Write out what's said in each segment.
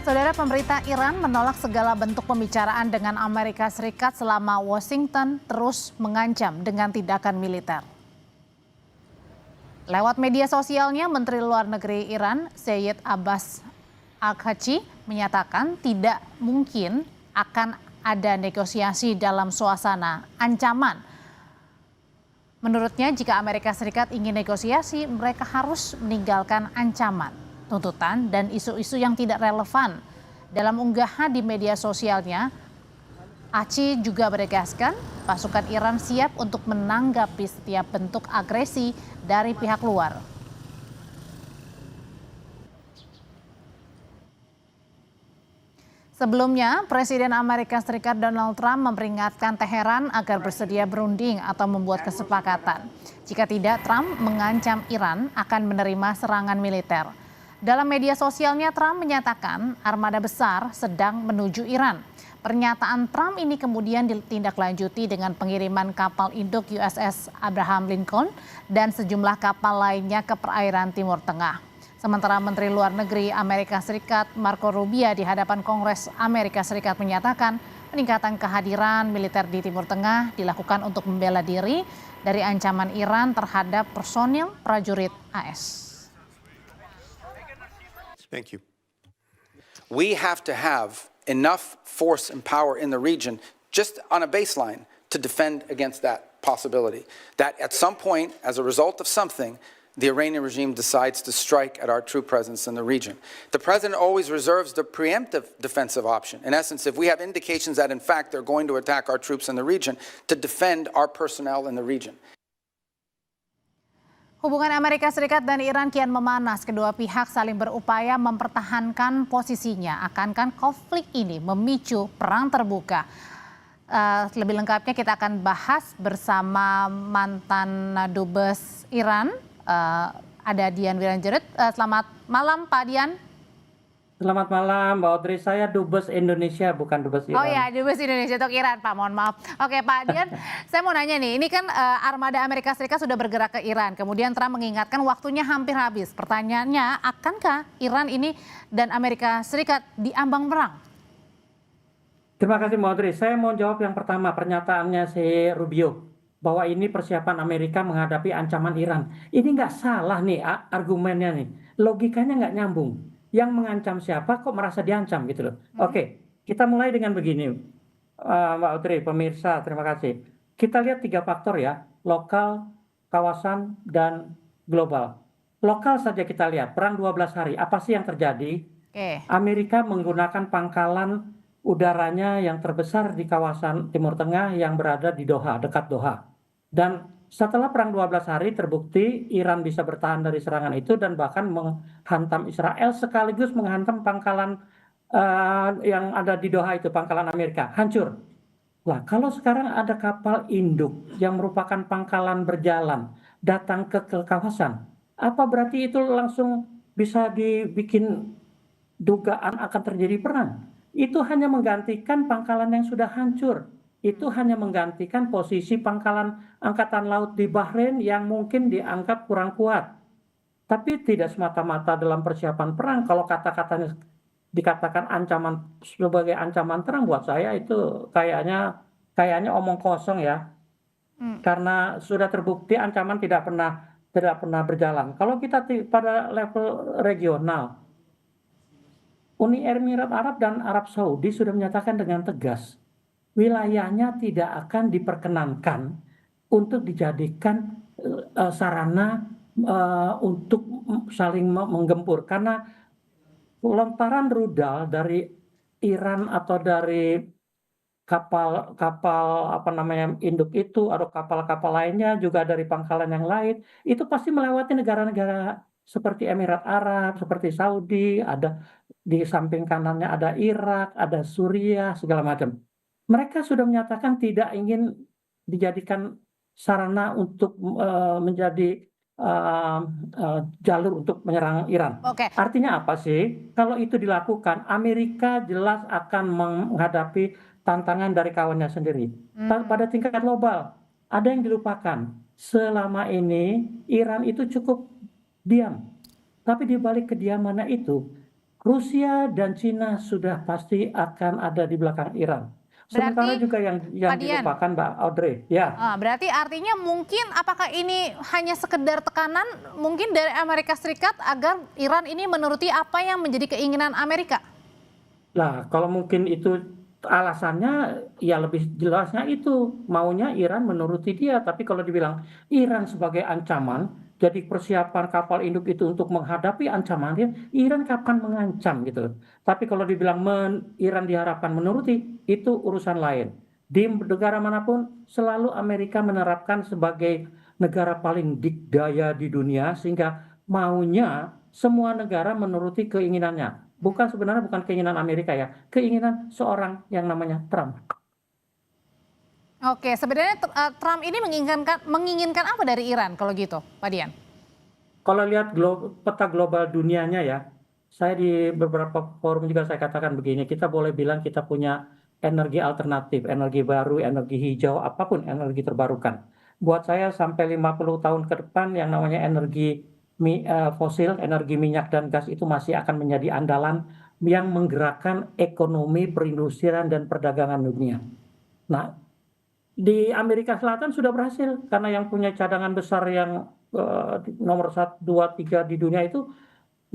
Saudara, pemerintah Iran menolak segala bentuk pembicaraan dengan Amerika Serikat selama Washington terus mengancam dengan tindakan militer. Lewat media sosialnya, Menteri Luar Negeri Iran, Seyed Abbas Araghchi, menyatakan tidak mungkin akan ada negosiasi dalam suasana ancaman. Menurutnya, jika Amerika Serikat ingin negosiasi, mereka harus meninggalkan ancaman, tuntutan, dan isu-isu yang tidak relevan. Dalam unggahan di media sosialnya, Araghchi juga menegaskan pasukan Iran siap untuk menanggapi setiap bentuk agresi dari pihak luar. Sebelumnya, Presiden Amerika Serikat Donald Trump memperingatkan Teheran agar bersedia berunding atau membuat kesepakatan. Jika tidak, Trump mengancam Iran akan menerima serangan militer. Dalam media sosialnya, Trump menyatakan armada besar sedang menuju Iran. Pernyataan Trump ini kemudian ditindaklanjuti dengan pengiriman kapal induk USS Abraham Lincoln dan sejumlah kapal lainnya ke perairan Timur Tengah. Sementara Menteri Luar Negeri Amerika Serikat Marco Rubio di hadapan Kongres Amerika Serikat menyatakan peningkatan kehadiran militer di Timur Tengah dilakukan untuk membela diri dari ancaman Iran terhadap personil prajurit AS. Thank you. We have to have enough force and power in the region just on a baseline to defend against that possibility. That at some point, as a result of something, the Iranian regime decides to strike at our true presence in the region. The president always reserves the preemptive defensive option. In essence, if we have indications that in fact they're going to attack our troops in the region, to defend our personnel in the region. Hubungan Amerika Serikat dan Iran kian memanas. Kedua pihak saling berupaya mempertahankan posisinya. Akankah konflik ini memicu perang terbuka? Lebih lengkapnya kita akan bahas bersama mantan Dubes Iran, ada Dian Wiranjerit. Selamat malam Pak Dian. Selamat malam Mbak Audrey, saya Dubes Indonesia bukan Dubes Iran. Oh ya, Dubes Indonesia untuk Iran Pak, mohon maaf. Oke Pak Dian, saya mau nanya nih, ini kan armada Amerika Serikat sudah bergerak ke Iran, kemudian Trump mengingatkan waktunya hampir habis. Pertanyaannya, akankah Iran ini dan Amerika Serikat diambang perang? Terima kasih Mbak Audrey, saya mau jawab yang pertama, pernyataannya si Rubio bahwa ini persiapan Amerika menghadapi ancaman Iran. Ini nggak salah nih argumennya nih, logikanya nggak nyambung. Yang mengancam siapa kok merasa diancam gitu loh. Oke, kita mulai dengan begini, Mbak Audrey, pemirsa, terima kasih. Kita lihat 3 faktor ya, lokal, kawasan, dan global. Lokal saja kita lihat, perang 12 hari, apa sih yang terjadi? Amerika menggunakan pangkalan udaranya yang terbesar di kawasan Timur Tengah yang berada di Doha, dekat Doha. Dan setelah perang 12 hari terbukti Iran bisa bertahan dari serangan itu dan bahkan menghantam Israel sekaligus menghantam pangkalan yang ada di Doha itu, pangkalan Amerika, hancur. Nah, kalau sekarang ada kapal induk yang merupakan pangkalan berjalan datang ke kawasan, apa berarti itu langsung bisa dibikin dugaan akan terjadi perang? Itu hanya menggantikan pangkalan yang sudah hancur. Itu hanya menggantikan posisi pangkalan angkatan laut di Bahrain yang mungkin dianggap kurang kuat. Tapi tidak semata-mata dalam persiapan perang. Kalau kata-katanya dikatakan ancaman sebagai ancaman perang, buat saya itu kayaknya omong kosong ya. Karena sudah terbukti ancaman tidak pernah berjalan. Kalau kita pada level regional, Uni Emirat Arab dan Arab Saudi sudah menyatakan dengan tegas wilayahnya tidak akan diperkenankan untuk dijadikan sarana untuk saling menggempur, karena lontaran rudal dari Iran atau dari kapal induk itu atau kapal-kapal lainnya juga dari pangkalan yang lain itu pasti melewati negara-negara seperti Emirat Arab, seperti Saudi, ada di samping kanannya ada Irak, ada Suriah, segala macam. Mereka sudah menyatakan tidak ingin dijadikan sarana untuk menjadi jalur untuk menyerang Iran. Artinya apa sih? Kalau itu dilakukan, Amerika jelas akan menghadapi tantangan dari kawannya sendiri. Pada tingkat global, ada yang dilupakan. Selama ini Iran itu cukup diam. Tapi di balik kediamannya itu, Rusia dan Cina sudah pasti akan ada di belakang Iran. Sementara Berarti juga yang Pak Dian, dilupakan Mbak Audrey, ya. berarti artinya mungkin apakah ini hanya sekedar tekanan mungkin dari Amerika Serikat agar Iran ini menuruti apa yang menjadi keinginan Amerika? Nah, kalau mungkin itu alasannya, ya lebih jelasnya itu maunya Iran menuruti dia. Tapi kalau dibilang Iran sebagai ancaman, jadi persiapan kapal induk itu untuk menghadapi ancaman Iran kapan mengancam gitu. Tapi kalau dibilang Iran diharapkan menuruti, itu urusan lain. Di negara manapun selalu Amerika menerapkan sebagai negara paling dikdaya di dunia sehingga maunya semua negara menuruti keinginannya. Sebenarnya bukan keinginan Amerika ya, keinginan seorang yang namanya Trump. Oke, sebenarnya Trump ini menginginkan apa dari Iran kalau gitu, Pak Dian? Kalau lihat peta global dunianya ya, saya di beberapa forum juga saya katakan begini, kita boleh bilang kita punya energi alternatif, energi baru, energi hijau, apapun energi terbarukan. Buat saya sampai 50 tahun ke depan yang namanya energi fosil, energi minyak dan gas itu masih akan menjadi andalan yang menggerakkan ekonomi, perindustrian, dan perdagangan dunia. Nah, di Amerika Selatan sudah berhasil karena yang punya cadangan besar yang nomor 1, 2, 3 di dunia itu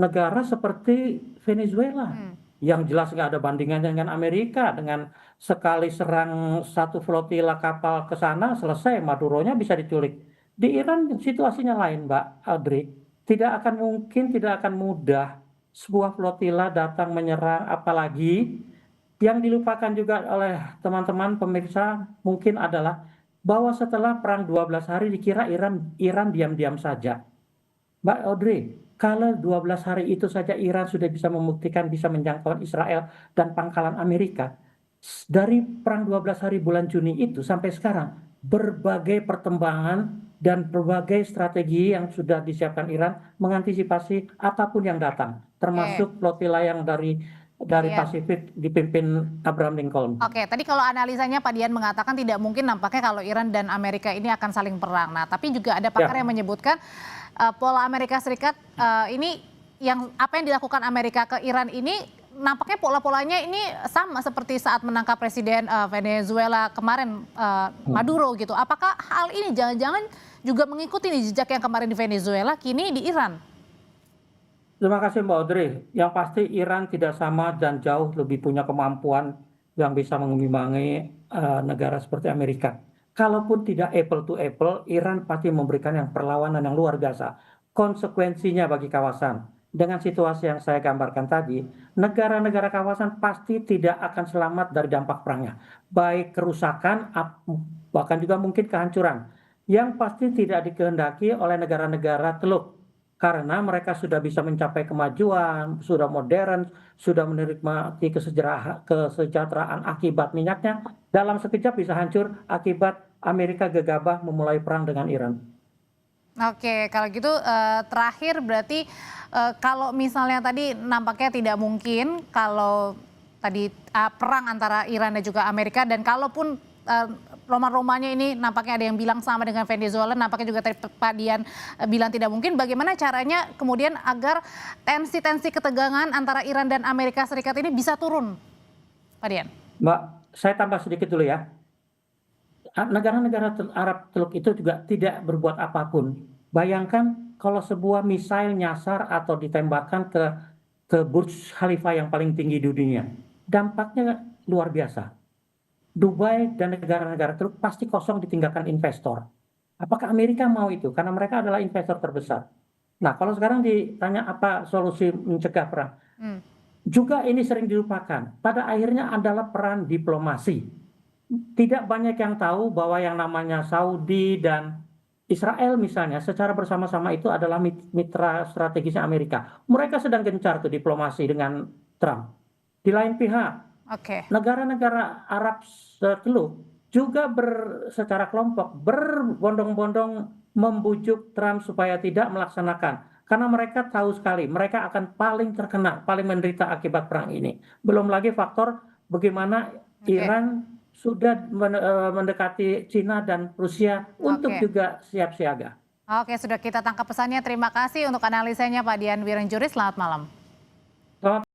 negara seperti Venezuela yang jelas nggak ada bandingannya dengan Amerika. Dengan sekali serang satu flotila kapal ke sana selesai, Maduronya bisa diculik. Di Iran situasinya lain, Mbak Audrey. Tidak akan mudah sebuah flotila datang menyerang, apalagi yang dilupakan juga oleh teman-teman pemirsa mungkin adalah bahwa setelah perang 12 hari dikira Iran diam-diam saja. Mbak Audrey, kalau 12 hari itu saja Iran sudah bisa membuktikan bisa menjangkau Israel dan pangkalan Amerika. Dari perang 12 hari bulan Juni itu sampai sekarang, berbagai pertembangan dan berbagai strategi yang sudah disiapkan Iran mengantisipasi apapun yang datang, termasuk flotila yang dari Dian. Pasifik dipimpin Abraham Lincoln. Oke, tadi kalau analisanya Pak Dian mengatakan tidak mungkin nampaknya kalau Iran dan Amerika ini akan saling perang. Nah, tapi juga ada pakar yang menyebutkan pola Amerika Serikat ini apa yang dilakukan Amerika ke Iran ini nampaknya pola-polanya ini sama seperti saat menangkap Presiden Venezuela kemarin Maduro gitu. Apakah hal ini jangan-jangan juga mengikuti jejak yang kemarin di Venezuela kini di Iran? Terima kasih Mbak Audrey. Yang pasti Iran tidak sama dan jauh lebih punya kemampuan yang bisa mengimbangi negara seperti Amerika. Kalaupun tidak apple to apple, Iran pasti memberikan yang perlawanan yang luar biasa. Konsekuensinya bagi kawasan. Dengan situasi yang saya gambarkan tadi, negara-negara kawasan pasti tidak akan selamat dari dampak perangnya. Baik kerusakan, bahkan juga mungkin kehancuran. Yang pasti tidak dikehendaki oleh negara-negara Teluk. Karena mereka sudah bisa mencapai kemajuan, sudah modern, sudah menikmati kesejahteraan akibat minyaknya, dalam sekejap bisa hancur akibat Amerika gegabah memulai perang dengan Iran. Oke, kalau gitu terakhir berarti kalau misalnya tadi nampaknya tidak mungkin kalau tadi perang antara Iran dan juga Amerika, dan kalaupun Roma-Romanya ini nampaknya ada yang bilang sama dengan Venezuela, nampaknya juga tadi Pak Dian bilang tidak mungkin. Bagaimana caranya kemudian agar tensi-tensi ketegangan antara Iran dan Amerika Serikat ini bisa turun, Pak Dian? Mbak, saya tambah sedikit dulu ya. Negara-negara Arab Teluk itu juga tidak berbuat apapun. Bayangkan kalau sebuah misail nyasar atau ditembakkan ke Burj Khalifa yang paling tinggi di dunia. Dampaknya luar biasa. Dubai dan negara-negara Teluk pasti kosong ditinggalkan investor. Apakah Amerika mau itu? Karena mereka adalah investor terbesar. Nah, kalau sekarang ditanya apa solusi mencegah perang, juga ini sering dilupakan. Pada akhirnya adalah peran diplomasi. Tidak banyak yang tahu bahwa yang namanya Saudi dan Israel misalnya secara bersama-sama itu adalah mitra strategisnya Amerika. Mereka sedang gencar tuh diplomasi dengan Trump. Di lain pihak, negara-negara Arab Teluk juga secara kelompok berbondong-bondong membujuk Trump supaya tidak melaksanakan. Karena mereka tahu sekali mereka akan paling terkena, paling menderita akibat perang ini. Belum lagi faktor bagaimana Iran sudah mendekati Cina dan Rusia untuk juga siap siaga. Oke, sudah kita tangkap pesannya. Terima kasih untuk analisanya Pak Dian Wirenjuri. Selamat malam. Selamat